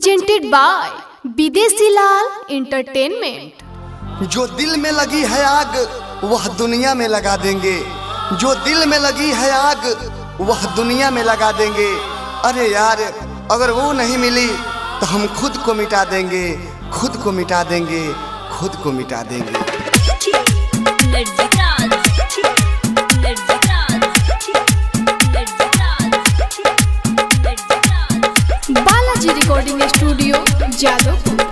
Presented by Videshi Lal entertainment. जो दिल में लगी है आग वह दुनिया में लगा देंगे, जो दिल में लगी है आग वह दुनिया में लगा देंगे। अरे यार अगर वो नहीं मिली तो हम खुद को मिटा देंगे, खुद को मिटा देंगे, खुद को मिटा देंगे। Balaji recording studio Jadavpur.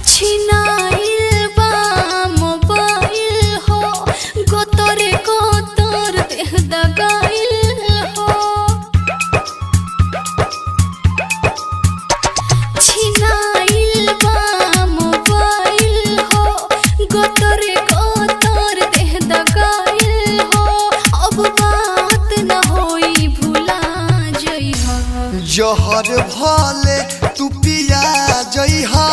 छिनाइल बा मोबाइल हो गोतरे गोतर देह दगाइल हो। छिनाइल बा मोबाइल हो गोतरे गोतर देह दगाइल हो। अब बात न होई भुला जइहा, जहर भले तू पिया जइहा,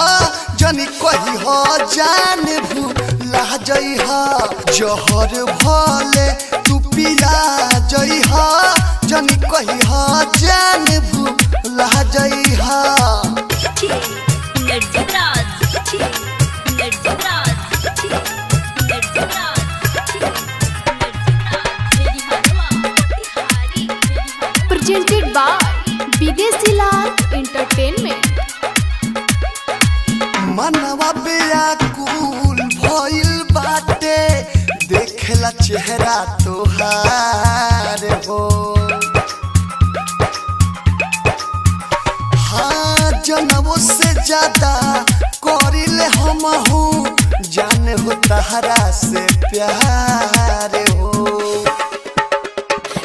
जनी कही हो जान भूला जइहा। जहर भले तू पिया जइहा, जनी कही हो जान भूला जइहा। Presented by Videshi Lal entertainment. मनवा बेअकुल भइल बाटे देखेला चेहरा तोहार हो। हाँ जनवों से ज्यादा करिले हमहू, जान हो तहरा से प्यार हो।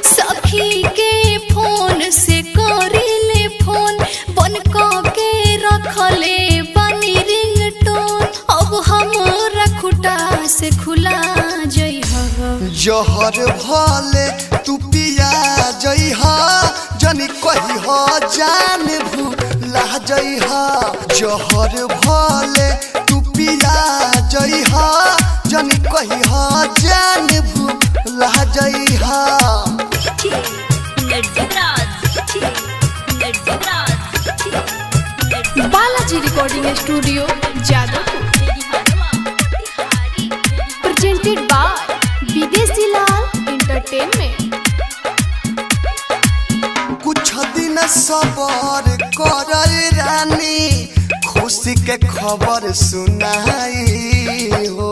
सखी के फोन से करिले फोन बन के रखले बनी रिंगटोन। अब हमरा खुटा से खुला जइहा, जहर भले तू पिया जइहा, जनी कही हो जान भूला जइहा। जहर भले तू पिया जइहा, जनी कही हो जान भूला जइहा। Balaji recording studio Jadavpur. Presented by Videshi Lal entertainment. कुछ दिन सबर कर रानी, खुशी के खबर सुनाई हो।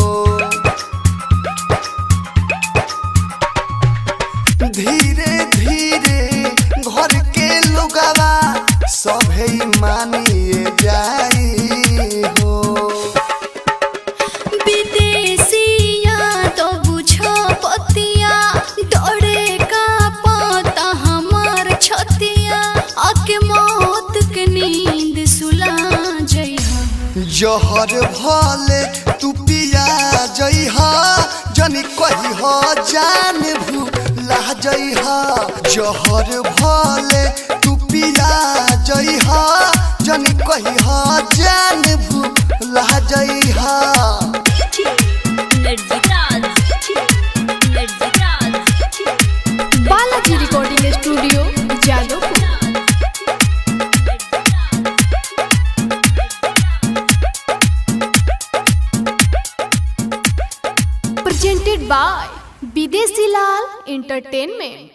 धीरे धीरे घर के लोगवा सभे मानिए जाई हो। विदेशिया तो बुझो पतिया दौड़े का पता हमार छतिया। आके मौत के नींद सुला जइहा, जहर भले तू पिया जइहा, जनी कही हो जान भूला जइहा। जहर भले तू पिया जइहा, जनी कही हो जान भूला जइहा। Balaji recording studio Jadavpur. Presented by Videshi Lal entertainment.